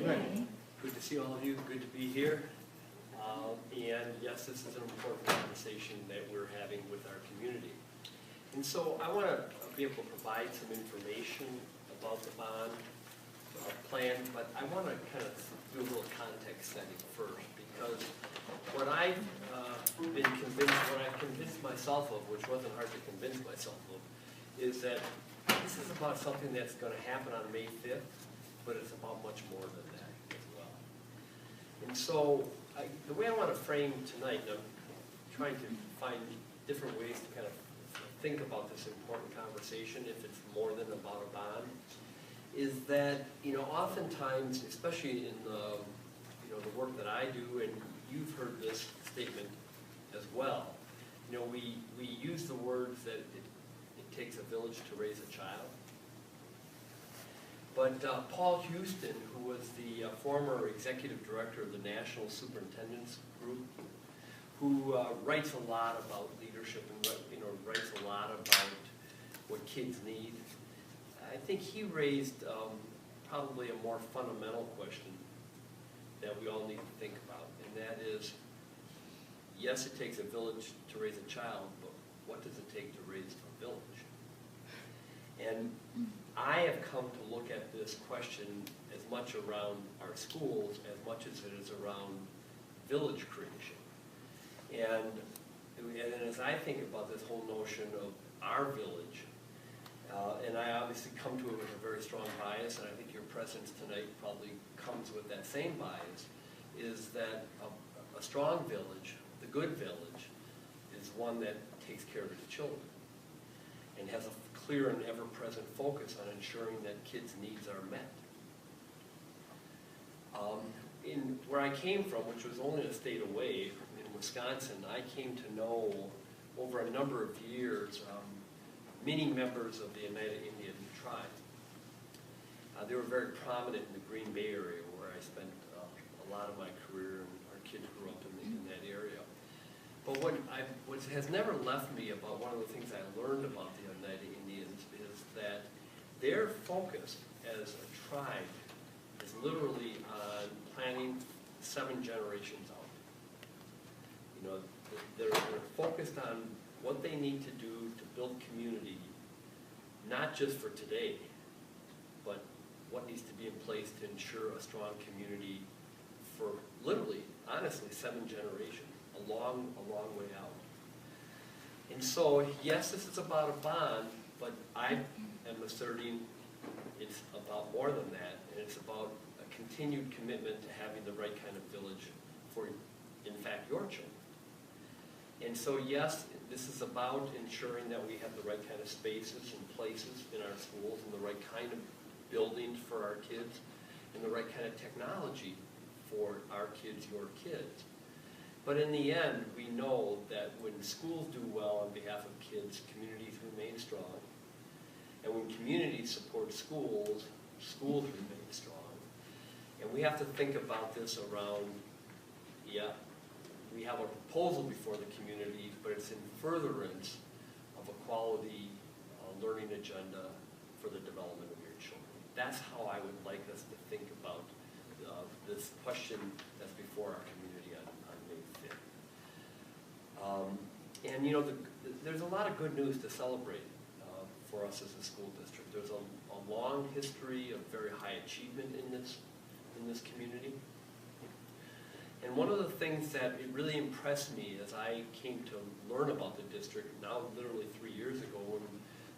Amen. Good to see all of you. Good to be here. And yes, this is an important conversation that we're having with our community. And so I want to be able to provide some information about the bond plan, but I want to kind of do a little context setting first, because what I've convinced myself of, which wasn't hard to convince myself of, is that this is about something that's going to happen on May 5th, but it's about much more than that as well. And so the way I want to frame tonight, and I'm trying to find different ways to kind of think about this important conversation, if it's more than about a bond, is that, oftentimes, especially in the work that I do, and you've heard this statement as well, we use the words that it takes a village to raise a child. But Paul Houston, who was the former executive director of the National Superintendents Group, who writes a lot about leadership and writes a lot about what kids need, I think he raised probably a more fundamental question that we all need to think about, and that is, yes, it takes a village to raise a child, but what does it take to raise a village? And I have come to look at this question as much around our schools as much as it is around village creation. And as I think about this whole notion of our village, and I obviously come to it with a very strong bias, and I think your presence tonight probably comes with that same bias, is that a strong village, the good village, is one that takes care of its children and has a clear and ever-present focus on ensuring that kids' needs are met. In where I came from, which was only a state away, in Wisconsin, I came to know over a number of years many members of the United Indian tribe. They were very prominent in the Green Bay area, where I spent a lot of my career, and our kids grew up in that area. But what has never left me about one of the things I learned about the United Indians is that their focus as a tribe is literally on planning 7 generations out. They're focused on what they need to do to build community, not just for today, but what needs to be in place to ensure a strong community for literally, honestly, 7 generations, a long way out. And so, yes, this is about a bond, but I am asserting it's about more than that, and it's about a continued commitment to having the right kind of village for, in fact, your children. And so, yes, this is about ensuring that we have the right kind of spaces and places in our schools, and the right kind of buildings for our kids, and the right kind of technology for our kids, your kids. But in the end, we know that when schools do well on behalf of kids, communities remain strong. And when communities support schools, schools remain strong. And we have to think about this around, we have a proposal before the community, but it's in furtherance of a quality learning agenda for the development of your children. That's how I would like us to think about this question that's before our community on May 5th. And there's a lot of good news to celebrate for us as a school district. There's a long history of very high achievement in this community. And one of the things that it really impressed me as I came to learn about the district, now literally 3 years ago, when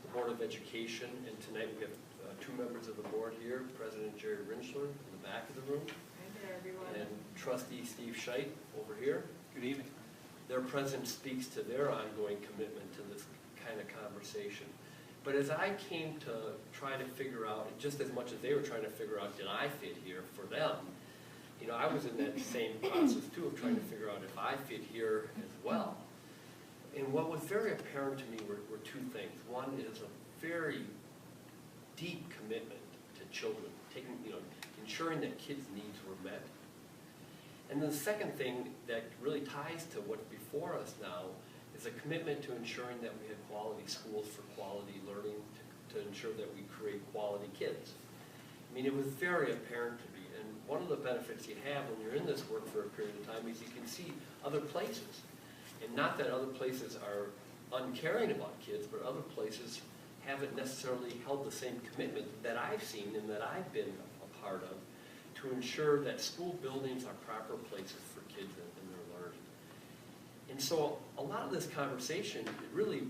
the Board of Education, and tonight we have 2 members of the board here, President Jerry Rinschler in the back of the room, hi there, everyone, and Trustee Steve Scheit over here. Good evening. Their presence speaks to their ongoing commitment to this kind of conversation. But as I came to try to figure out, just as much as they were trying to figure out, did I fit here for them, I was in that same process too of trying to figure out if I fit here as well. And what was very apparent to me were 2 things. One is a very deep commitment to children, ensuring that kids' needs were met. And then the second thing that really ties to what's before us now is a commitment to ensuring that we have quality schools for quality learning, to ensure that we create quality kids. I mean, it was very apparent to me. And one of the benefits you have when you're in this work for a period of time is you can see other places. And not that other places are uncaring about kids, but other places haven't necessarily held the same commitment that I've seen and that I've been a part of to ensure that school buildings are proper places for kids in their learning. And so a lot of this conversation, it really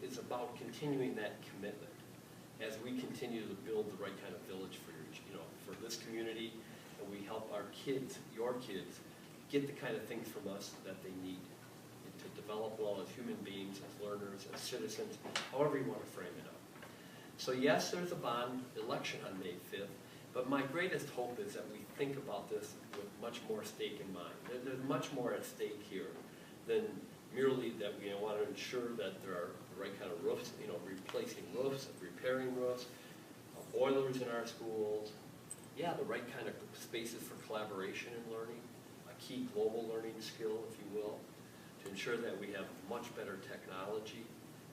is about continuing that commitment as we continue to build the right kind of village for for this community, and we help our kids, your kids, get the kind of things from us that they need to develop well as human beings, as learners, as citizens, however you want to frame it up. So yes, there's a bond election on May 5th, but my greatest hope is that we think about this with much more stake in mind. There's much more at stake here than merely that we want to ensure that there are the right kind of roofs, replacing roofs, repairing roofs, boilers in our schools, the right kind of spaces for collaboration and learning, a key global learning skill, if you will, to ensure that we have much better technology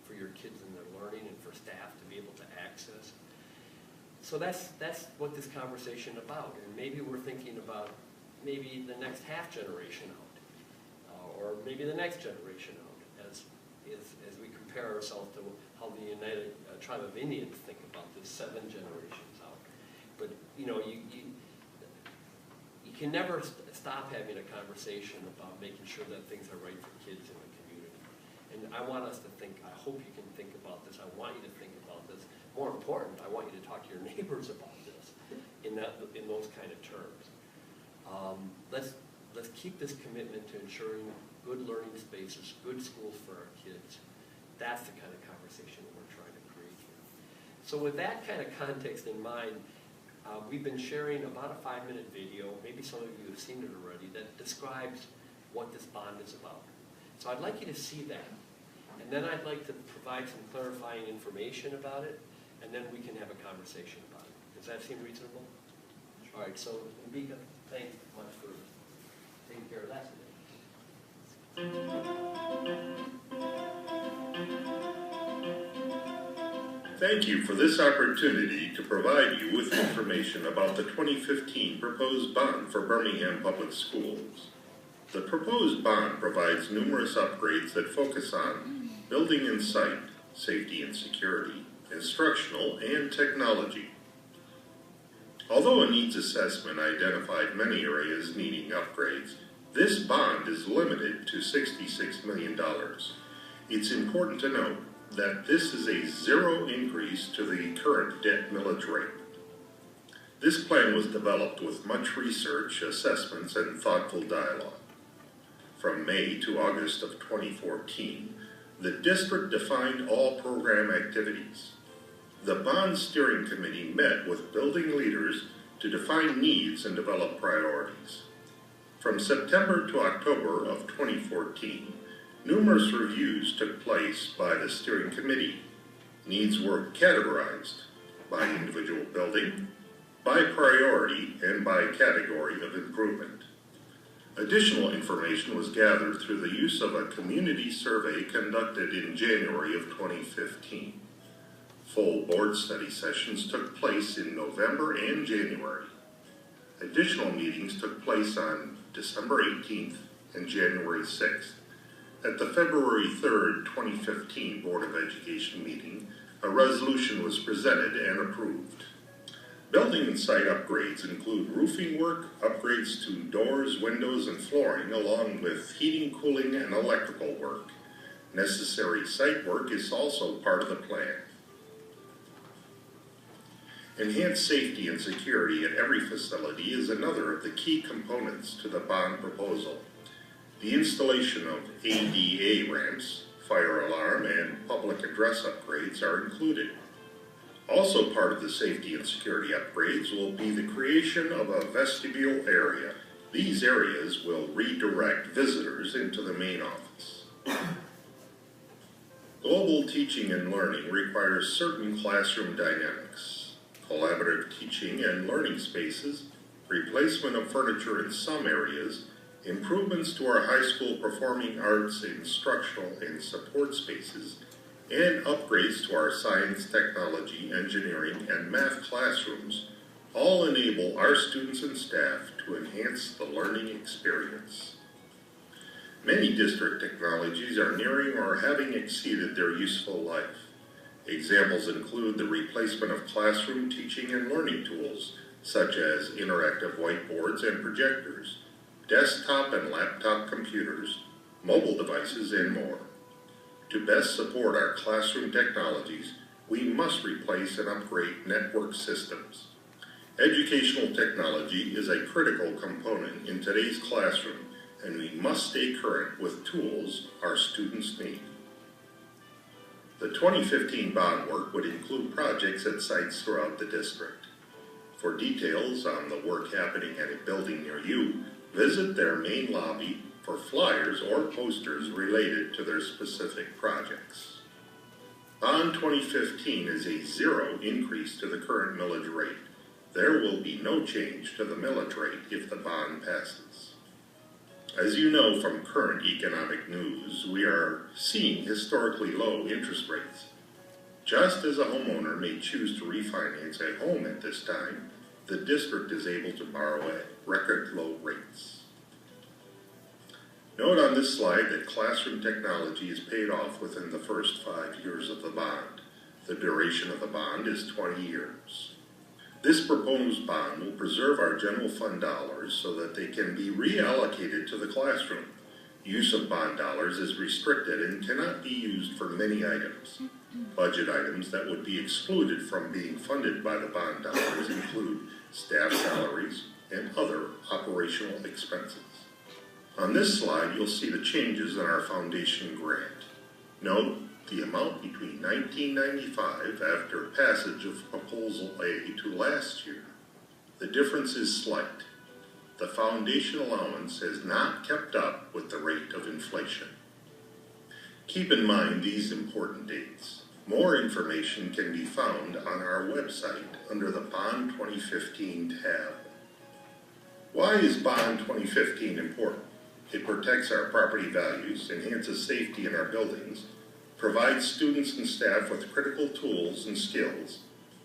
for your kids in their learning and for staff to be able to access. So that's what this conversation about, and maybe we're thinking about maybe the next half generation out, or maybe the next generation out, as we compare ourselves to how the United Tribe of Indians think about this 7 generations out. But you can never stop having a conversation about making sure that things are right for kids in the community. And I want us to think, I hope you can think about this, I want you to think about this. More important, I want you to talk to your neighbors about this in those kind of terms. Let's keep this commitment to ensuring good learning spaces, good schools for our kids. That's the kind of conversation that we're trying to create here. So with that kind of context in mind, we've been sharing about a 5-minute video, maybe some of you have seen it already, that describes what this bond is about. So I'd like you to see that, and then I'd like to provide some clarifying information about it, and then we can have a conversation about it. Does that seem reasonable? All right, so Mbika, thanks much for taking care of that today. Thank you for this opportunity to provide you with information about the 2015 proposed bond for Birmingham Public Schools. The proposed bond provides numerous upgrades that focus on building and site, safety and security, instructional, and technology. Although a needs assessment identified many areas needing upgrades, this bond is limited to $66 million. It's important to note that this is a zero increase to the current debt millage rate. This plan was developed with much research, assessments, and thoughtful dialogue. From May to August of 2014, the district defined all program activities. The Bond Steering Committee met with building leaders to define needs and develop priorities. From September to October of 2014, numerous reviews took place by the steering committee. Needs were categorized by individual building, by priority, and by category of improvement. Additional information was gathered through the use of a community survey conducted in January of 2015. Full board study sessions took place in November and January. Additional meetings took place on December 18th and January 6th. At the February 3rd, 2015 Board of Education meeting, a resolution was presented and approved. Building and site upgrades include roofing work, upgrades to doors, windows, and flooring, along with heating, cooling, and electrical work. Necessary site work is also part of the plan. Enhanced safety and security at every facility is another of the key components to the bond proposal. The installation of ADA ramps, fire alarm, and public address upgrades are included. Also part of the safety and security upgrades will be the creation of a vestibule area. These areas will redirect visitors into the main office. Global teaching and learning requires certain classroom dynamics, collaborative teaching and learning spaces, replacement of furniture in some areas, improvements to our high school performing arts, instructional, and support spaces, and upgrades to our science, technology, engineering, and math classrooms all enable our students and staff to enhance the learning experience. Many district technologies are nearing or having exceeded their useful life. Examples include the replacement of classroom teaching and learning tools, such as interactive whiteboards and projectors, desktop and laptop computers, mobile devices, and more. To best support our classroom technologies, we must replace and upgrade network systems. Educational technology is a critical component in today's classroom, and we must stay current with tools our students need. The 2015 bond work would include projects at sites throughout the district. For details on the work happening at a building near you, visit their main lobby for flyers or posters related to their specific projects. Bond 2015 is a zero increase to the current millage rate. There will be no change to the millage rate if the bond passes. As you know from current economic news, we are seeing historically low interest rates. Just as a homeowner may choose to refinance a home at this time, the district is able to borrow at record low rates. Note on this slide that classroom technology is paid off within the first 5 years of the bond. The duration of the bond is 20 years. This proposed bond will preserve our general fund dollars so that they can be reallocated to the classroom. Use of bond dollars is restricted and cannot be used for many items. Budget items that would be excluded from being funded by the bond dollars include staff salaries and other operational expenses. On this slide, you'll see the changes in our foundation grant. Note the amount between 1995 after passage of Proposal A to last year. The difference is slight. The foundation allowance has not kept up with the rate of inflation. Keep in mind these important dates. More information can be found on our website under the Bond 2015 tab. Why is Bond 2015 important? It protects our property values, enhances safety in our buildings, provides students and staff with critical tools and skills,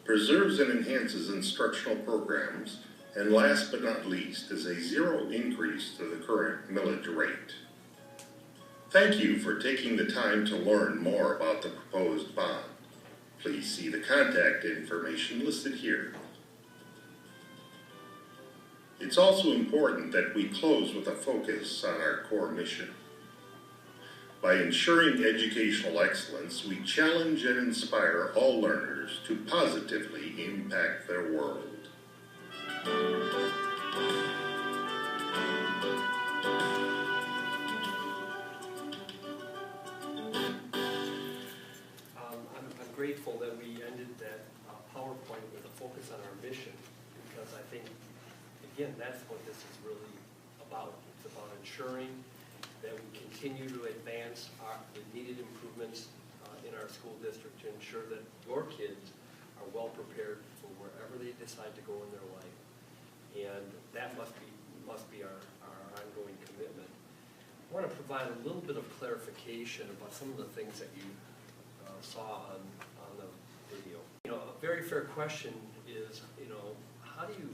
preserves and enhances instructional programs, and last but not least is a zero increase to the current millage rate. Thank you for taking the time to learn more about the proposed bond. Please see the contact information listed here. It's also important that we close with a focus on our core mission. By ensuring educational excellence, we challenge and inspire all learners to positively impact their world. I'm grateful that we ended that PowerPoint with a focus on our mission, because I think, again, that's what this is really about. It's about ensuring that we continue to advance the needed improvements in our school district to ensure that your kids are well prepared for wherever they decide to go in their life. And that must be our ongoing commitment. I want to provide a little bit of clarification about some of the things that you saw on the video. A very fair question is, how do you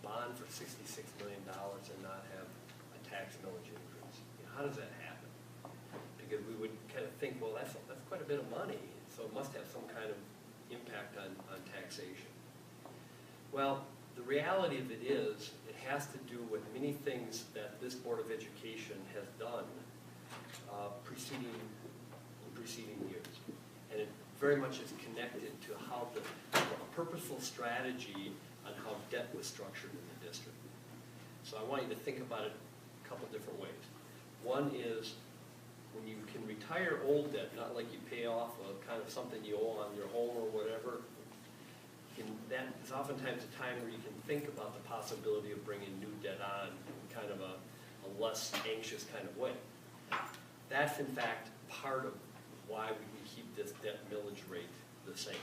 bond for $66 million and not have a tax millage increase? How does that happen? Because we would kind of think, well, that's quite a bit of money, so it must have some kind of impact on taxation. Well, the reality of it is, it has to do with many things that this Board of Education has done preceding years. And it very much is connected to how a purposeful strategy on how debt was structured in the district. So I want you to think about it a couple different ways. One is when you can retire old debt, not like you pay off a kind of something you owe on your home or whatever, that is oftentimes a time where you can think about the possibility of bringing new debt on in kind of a less anxious kind of way. That's in fact part of why we keep this debt millage rate the same.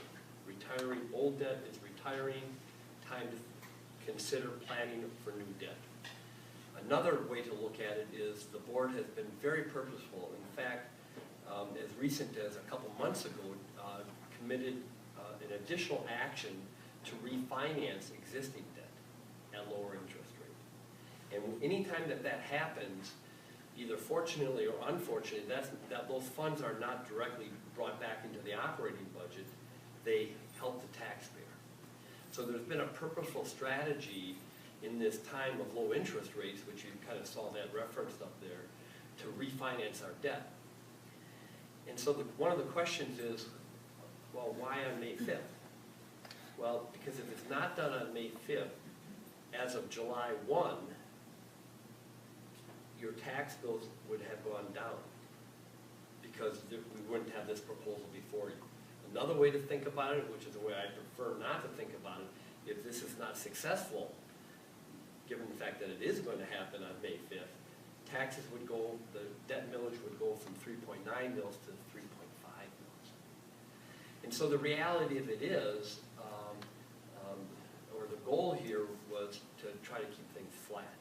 Retiring old debt is retiring, time to consider planning for new debt. Another way to look at it is the board has been very purposeful. In fact, as recent as a couple months ago, committed an additional action to refinance existing debt at lower interest rate. And anytime that that happens, either fortunately or unfortunately, those funds are not directly brought back into the operating budget, they help the taxpayer. So there's been a purposeful strategy in this time of low interest rates, which you kind of saw that referenced up there, to refinance our debt. And so one of the questions is, well, why on May 5th? Well, because if it's not done on May 5th, as of July 1, your tax bills would have gone down because we wouldn't have this proposal before you. Another way to think about it, which is the way I prefer not to think about it, if this is not successful, given the fact that it is going to happen on May 5th, taxes would go, the debt millage would go from 3.9 mils to 3.5 mils. And so the reality of it is, or the goal here was to try to keep things flat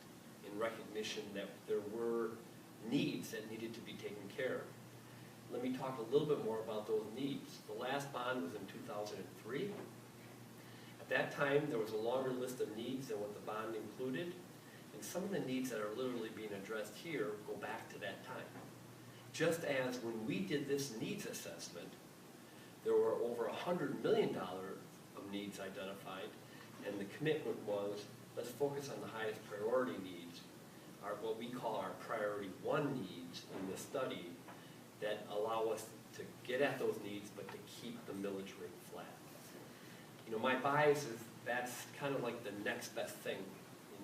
in recognition that there were needs that needed to be taken care of. Let me talk a little bit more about those needs. The last bond was in 2003. At that time, there was a longer list of needs than what the bond included, and some of the needs that are literally being addressed here go back to that time. Just as when we did this needs assessment, there were over $100 million of needs identified, and the commitment was, let's focus on the highest priority needs, what we call our priority 1 needs in the study, that allow us to get at those needs, but to keep the millage rate flat. You know, my bias is that's kind of like the next best thing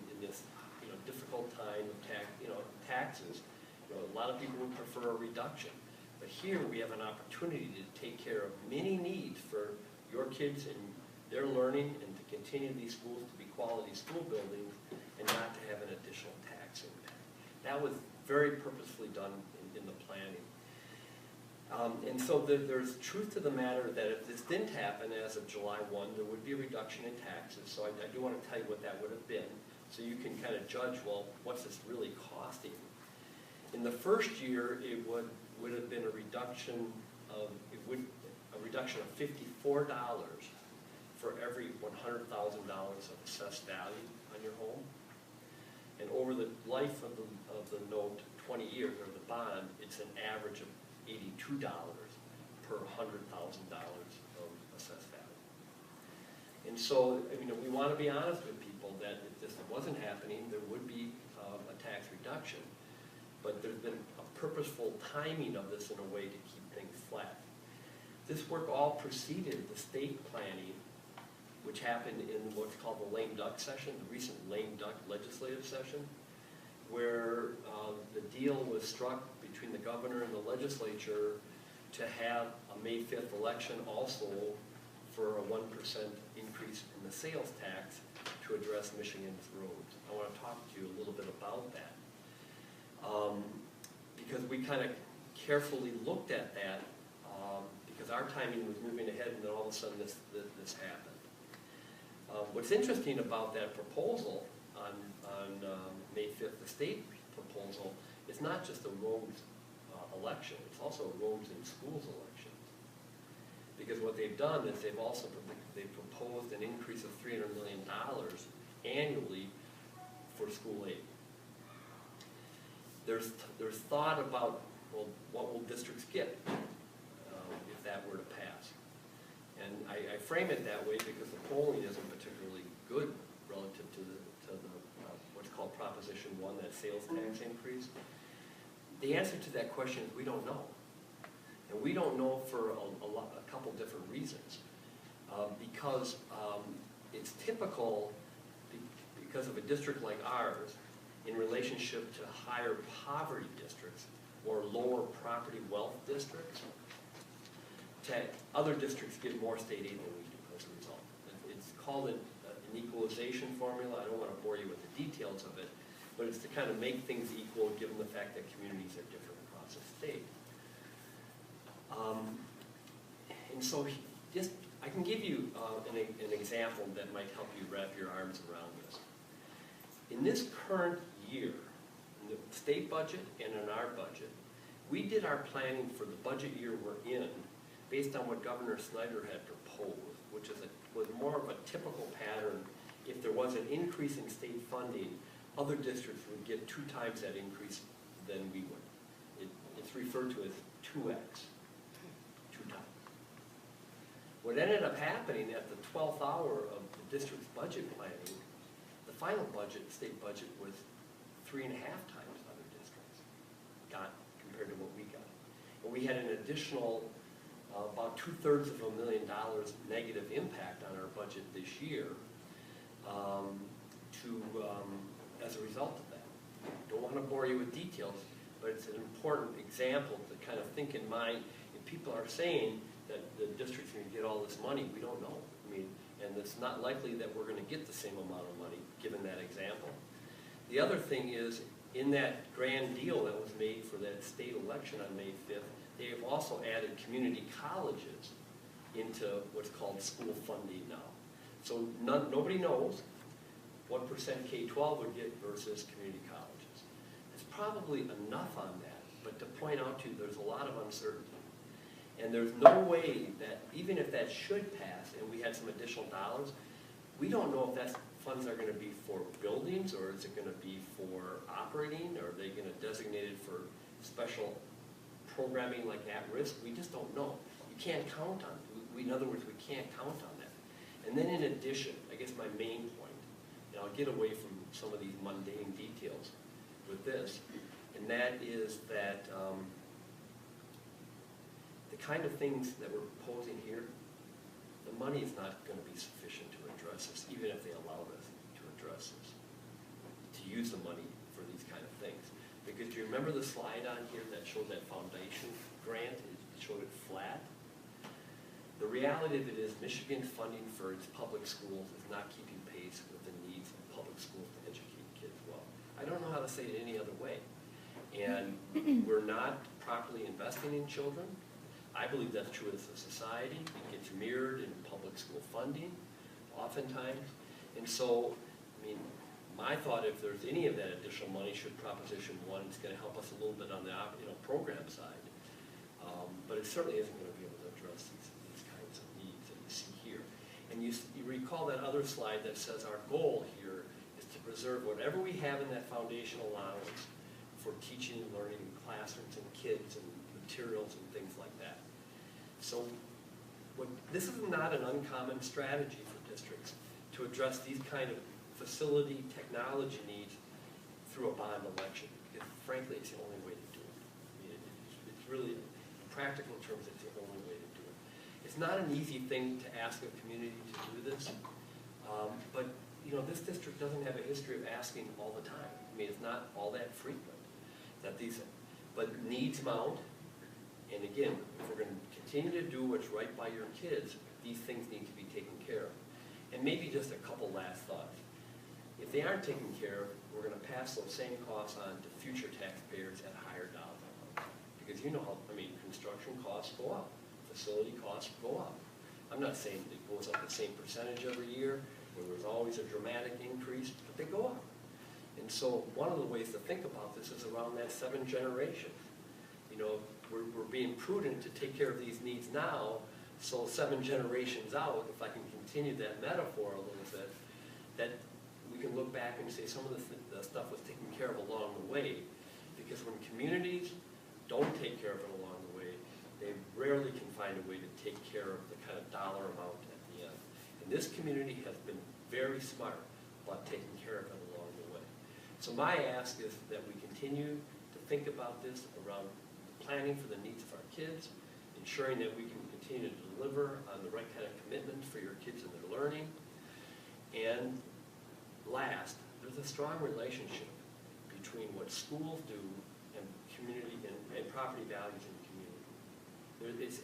in this, you know, difficult time of taxes. You know, a lot of people would prefer a reduction, but here we have an opportunity to take care of many needs for your kids and their learning, and to continue these schools to be quality school buildings, and not to have an additional tax impact. That was very purposefully done in the planning. And so there's truth to the matter that if this didn't happen as of July 1, there would be a reduction in taxes. So I do want to tell you what that would have been, so you can kind of judge, well, what's this really costing? In the first year, it would have been a reduction of $54 for every $100,000 of assessed value on your home. And over the life of the note, 20 years, or the bond, it's an average of $82 per $100,000 of assessed value. And so, I mean, we want to be honest with people that if this wasn't happening, there would be a tax reduction. But there's been a purposeful timing of this in a way to keep things flat. This work all preceded the state planning, which happened in what's called the lame duck session, the recent lame duck legislative session, where the deal was struck between the governor and the legislature to have a May 5th election also for a 1% increase in the sales tax to address Michigan's roads. I want to talk to you a little bit about that. Because we kind of carefully looked at that because our timing was moving ahead, and then all of a sudden this happened. What's interesting about that proposal on May 5th, the state proposal, is not just a roads election, it's also a roads and schools election. Because what they've done is they've proposed an increase of $300 million annually for school aid. There's thought about, well, what will districts get if that were to pass? And I frame it that way because the polling isn't particularly good relative to the what's called Proposition 1, that sales tax increase. The answer to that question is we don't know. And we don't know for a couple different reasons. Because it's typical, because of a district like ours, in relationship to higher poverty districts or lower property wealth districts, other districts get more state aid than we do as a result. It's called an equalization formula. I don't want to bore you with the details of it, but it's to kind of make things equal given the fact that communities are different across the state. And so I can give you an example that might help you wrap your arms around this. In this current year, in the state budget and in our budget, we did our planning for the budget year we're in based on what Governor Snyder had proposed, which is was more of a typical pattern. If there was an increase in state funding, other districts would get 2 times that increase than we would. It's referred to as 2x, 2 times. What ended up happening at the 12th hour of the district's budget planning, the final budget, state budget, was 3.5 times other districts got compared to what we got. And we had an additional about $2/3 negative impact on our budget this year as a result of that. Don't want to bore you with details, but it's an important example to kind of think in mind. If people are saying that the district's going to get all this money, we don't know. I mean, and it's not likely that we're going to get the same amount of money, given that example. The other thing is, in that grand deal that was made for that state election on May 5th, they have also added community colleges into what's called school funding now. So nobody knows what percent K-12 would get versus community colleges. It's probably enough on that, but to point out to you, there's a lot of uncertainty. And there's no way that, even if that should pass and we had some additional dollars, we don't know if that funds are going to be for buildings, or is it going to be for operating, or are they going to designate it for special programming like at-risk? We just don't know. You can't count on it. In other words, we can't count on that. And then in addition, I guess my main point, and I'll get away from some of these mundane details with this, and that is that the kind of things that we're proposing here, the money is not going to be sufficient to address this, even if they allowed us to address this, to use the money for these kind of things. Because do you remember the slide on here that showed that foundation grant? It showed it flat. The reality of it is Michigan funding for its public schools is not keeping pace with the needs of public schools to educate kids well. I don't know how to say it any other way. And we're not properly investing in children. I believe that's true as a society. It gets mirrored in public school funding, oftentimes. And so, I mean, my thought, if there's any of that additional money, should Proposition 1, it's going to help us a little bit on the program side. But it certainly isn't going to be able to address these kinds of needs that you see here. And you recall that other slide that says our goal here is to preserve whatever we have in that foundation allowance for teaching and learning in classrooms and kids and materials and things like that. So this is not an uncommon strategy for districts to address these kind of facility technology needs through a bond election. Because frankly, it's the only way to do it. I mean, it's really, in practical terms, it's the only way to do it. It's not an easy thing to ask a community to do this, but this district doesn't have a history of asking all the time. I mean, it's not all that frequent that but needs mount. And again, if we're going to continue to do what's right by your kids, these things need to be taken care of. And maybe just a couple last thoughts. If they aren't taken care of, we're going to pass those same costs on to future taxpayers at higher dollar amounts. Because construction costs go up, facility costs go up. I'm not saying it goes up the same percentage every year, where there's always a dramatic increase, but they go up. And so one of the ways to think about this is around that 7 generations. We're being prudent to take care of these needs now, so 7 generations out, if I can continue that metaphor a little bit, that we can look back and say some of the stuff was taken care of along the way. Because when communities don't take care of it along the way, they rarely can find a way to take care of the kind of dollar amount at the end. And this community has been very smart about taking care of it along the way. So my ask is that we continue to think about this around planning for the needs of our kids, ensuring that we can continue to deliver on the right kind of commitments for your kids and their learning. And last, there's a strong relationship between what schools do and community and property values in the community.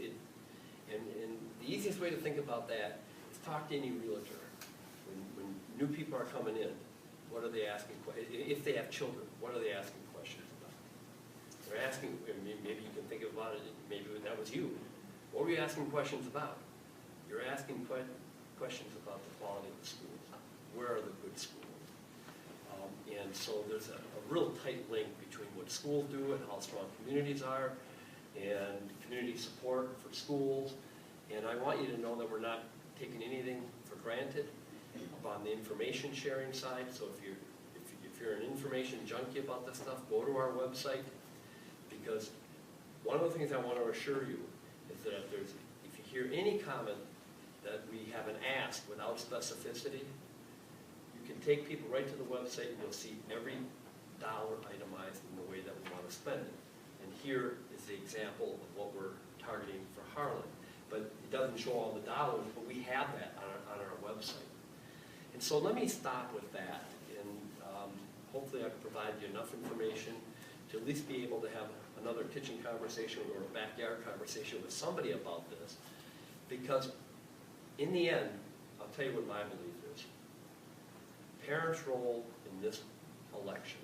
And the easiest way to think about that is talk to any realtor. When new people are coming in, what are they asking? If they have children, what are they asking questions about? They're asking, maybe you can think about it, maybe that was you. What were you asking questions about? You're asking questions about the quality of the schools. Where are the good schools? And so there's a real tight link between what schools do and how strong communities are, and community support for schools. And I want you to know that we're not taking anything granted on the information sharing side. So if you're an information junkie about this stuff, go to our website, because one of the things I want to assure you is that if you hear any comment that we haven't asked without specificity, you can take people right to the website and you'll see every dollar itemized in the way that we want to spend it. And here is the example of what we're targeting for Harlan. But it doesn't show all the dollars, but we have that on our website. And so let me stop with that, and hopefully I can provide you enough information to at least be able to have another kitchen conversation or a backyard conversation with somebody about this. Because in the end, I'll tell you what my belief is. Parents' role in this election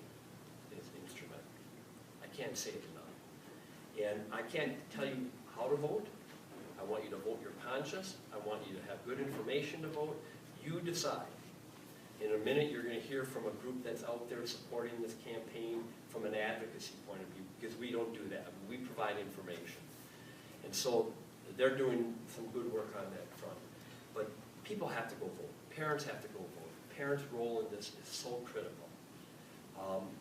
is instrumental. I can't say it enough. And I can't tell you how to vote. I want you to vote your conscience. I want you to have good information to vote. You decide. In a minute, you're going to hear from a group that's out there supporting this campaign from an advocacy point of view, because we don't do that. We provide information. And so they're doing some good work on that front. But people have to go vote. Parents have to go vote. Parents' role in this is so critical.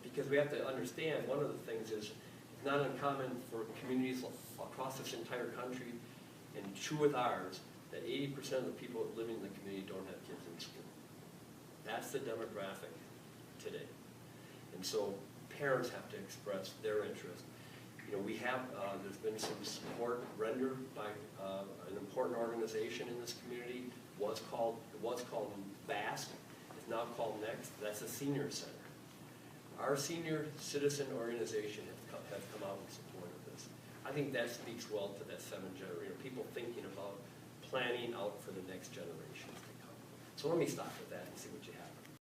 Because we have to understand, one of the things is, it's not uncommon for communities across this entire country, and true with ours, that 80% of the people living in the community don't have kids in school. That's the demographic today. And so parents have to express their interest. You know, we have, there's been some support rendered by an important organization in this community. It was called VASC, it's now called NEXT. That's a senior center. Our senior citizen organization has come out in support of this. I think that speaks well to that seventh generation, people thinking about planning out for the next generations to come. So let me stop with that and see what you have.